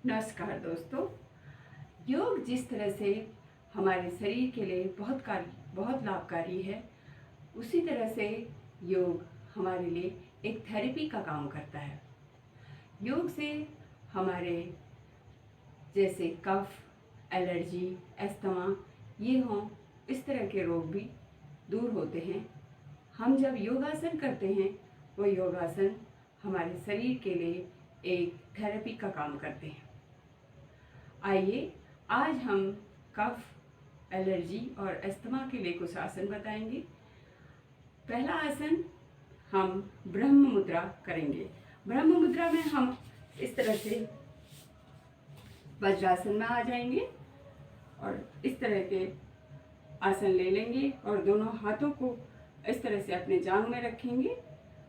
नमस्कार दोस्तों। योग जिस तरह से हमारे शरीर के लिए बहुत लाभकारी है, उसी तरह से योग हमारे लिए एक थेरेपी का काम करता है। योग से हमारे जैसे कफ, एलर्जी, अस्थमा ये हों, इस तरह के रोग भी दूर होते हैं। हम जब योगासन करते हैं, वो योगासन हमारे शरीर के लिए एक थेरेपी का काम करते हैं। आइए आज हम कफ, एलर्जी और अस्थमा के लिए कुछ आसन बताएंगे। पहला आसन हम ब्रह्म मुद्रा करेंगे। ब्रह्म मुद्रा में हम इस तरह से वज्रासन में आ जाएंगे और इस तरह के आसन ले लेंगे और दोनों हाथों को इस तरह से अपने जांघ में रखेंगे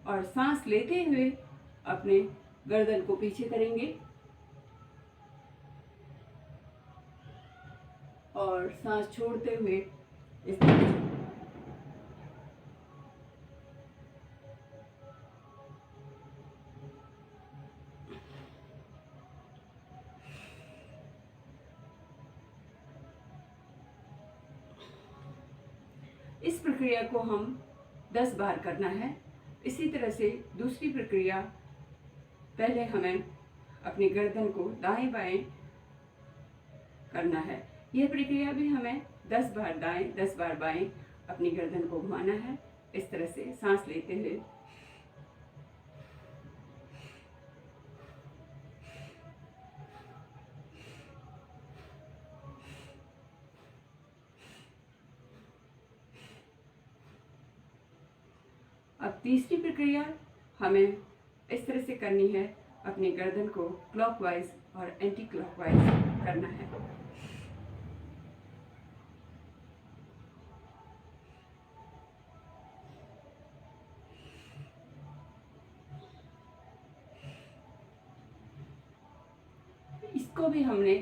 और सांस लेते हुए अपने गर्दन को पीछे करेंगे और सांस छोड़ते हुए इस तरह से इस प्रक्रिया को हम 10 बार करना है। इसी तरह से दूसरी प्रक्रिया, पहले हमें अपनी गर्दन को दाएं बाएं करना है। यह प्रक्रिया भी हमें 10 बार दाएं 10 बार बाएं अपनी गर्दन को घुमाना है। इस तरह से सांस लेते हुए अब तीसरी प्रक्रिया हमें इस तरह से करनी है, अपनी गर्दन को क्लॉकवाइज और एंटी क्लॉकवाइज करना है। इसको भी हमने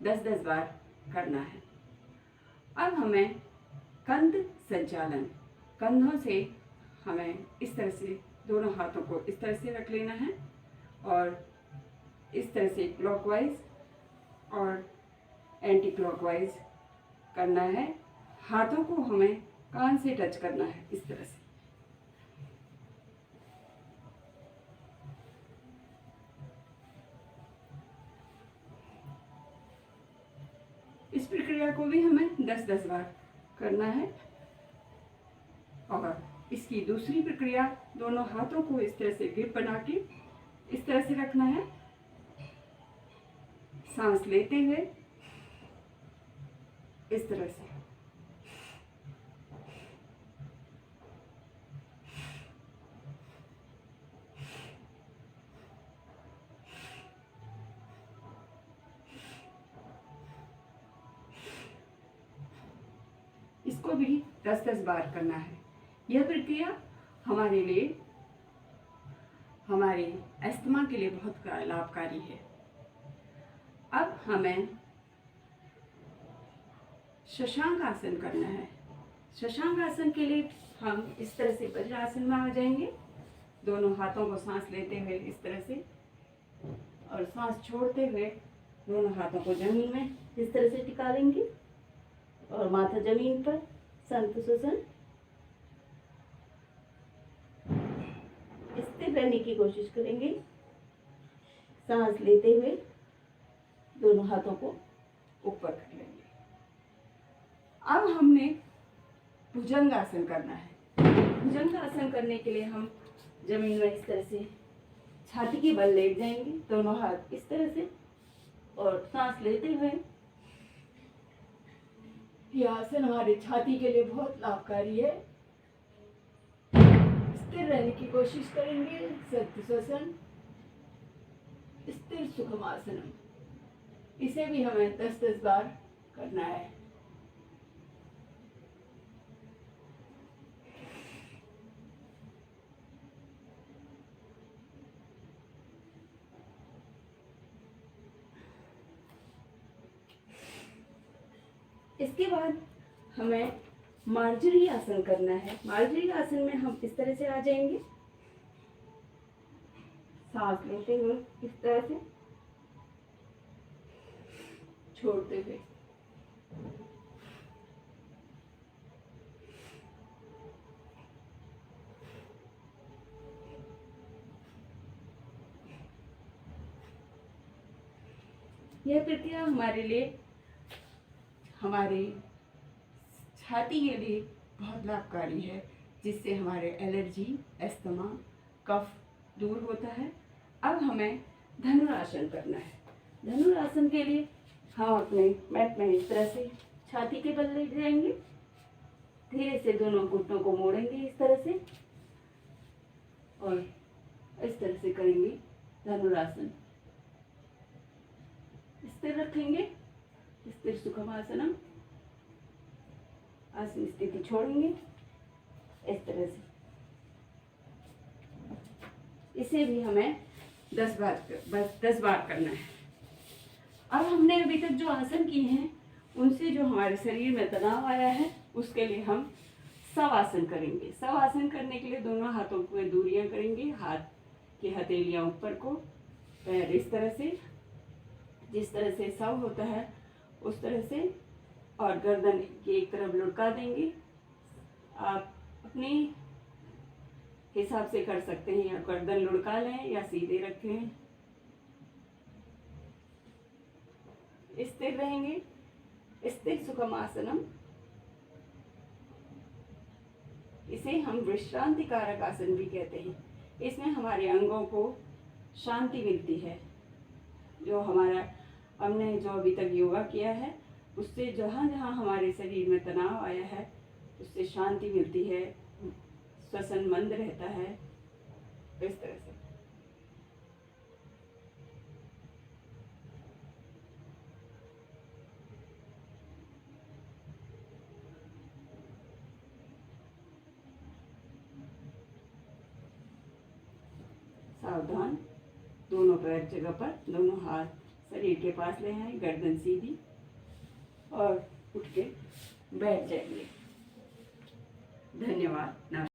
10-10 बार करना है। अब हमें कंध संचालन, कंधों से हमें इस तरह से दोनों हाथों को इस तरह से रख लेना है और इस तरह से क्लॉकवाइज और एंटी क्लॉकवाइज करना है। हाथों को हमें कान से टच करना है इस तरह से। इस प्रक्रिया को भी हमें 10-10 बार करना है। और इसकी दूसरी प्रक्रिया, दोनों हाथों को इस तरह से ग्रिप बना के इस तरह से रखना है। सांस लेते हुए इस तरह से इसको भी 10-10 बार करना है। यह प्रक्रिया हमारे लिए, हमारे अस्थमा के लिए बहुत लाभकारी है। अब हमें शशांक आसन करना है। शशांक आसन के लिए हम इस तरह से वज्रासन में आ जाएंगे, दोनों हाथों को सांस लेते हुए इस तरह से और सांस छोड़ते हुए दोनों हाथों को जमीन में इस तरह से टिका लेंगे और माथा जमीन पर, शंतुशासन। स्थिर रहने की कोशिश करेंगे। सांस लेते हुए दोनों हाथों को ऊपर कर लेंगे। अब हमने भुजंगासन करना है। भुजंगासन करने के लिए हम जमीन में इस तरह से छाती के बल लेट जाएंगे, दोनों हाथ इस तरह से और सांस लेते हुए। यह आसन हमारे छाती के लिए बहुत लाभकारी है। स्थिर रहने की कोशिश करेंगे। शंतुशासन, स्थिर सुखमासनम, इसे भी हमें 10-10 बार करना है। इसके बाद हमें मार्जरी आसन करना है। मार्जरी आसन में हम इस तरह से आ जाएंगे, सांस लेते हुए इस तरह से छोड़ते हुए। यह प्रक्रिया हमारे लिए, हमारे छाती के लिए बहुत लाभकारी है, जिससे हमारे एलर्जी, अस्थमा, कफ दूर होता है। अब हमें धनुरासन करना है। धनुरासन के लिए हम अपने मैट में इस तरह से छाती के बल लेट जाएंगे, धीरे से दोनों घुटनों को मोड़ेंगे इस तरह से और इस तरह से करेंगे धनुरासन। स्थिर रखेंगे, स्थिर सुखमासनम। आसन स्थिति छोड़ेंगे इस तरह से। इसे भी हमें 10 बार करना है। अब हमने अभी तक जो आसन किए हैं उनसे जो हमारे शरीर में तनाव आया है उसके लिए हम शवासन करेंगे। शवासन करने के लिए दोनों हाथों को दूरियां करेंगे, हाथ की हथेलियां ऊपर को, पैर इस तरह से, जिस तरह से शव होता है उस तरह से, और गर्दन की एक तरफ लुढ़का देंगे। आप अपने हिसाब से कर सकते हैं, या गर्दन लुढ़का लें या सीधे रखें। स्थिर रहेंगे, स्थिर सुखमासनम। इसे हम विश्रांति कारक आसन भी कहते हैं। इसमें हमारे अंगों को शांति मिलती है। जो हमारा हमने जो अभी तक योगा किया है उससे जहाँ जहाँ हमारे शरीर में तनाव आया है उससे शांति मिलती है, श्वसन मंद रहता है। इस तरह से सावधान, दोनों पैर जगह पर, दोनों हाथ शरीर के पास ले आए, गर्दन सीधी, और उठ के बैठ जाएंगे। धन्यवाद।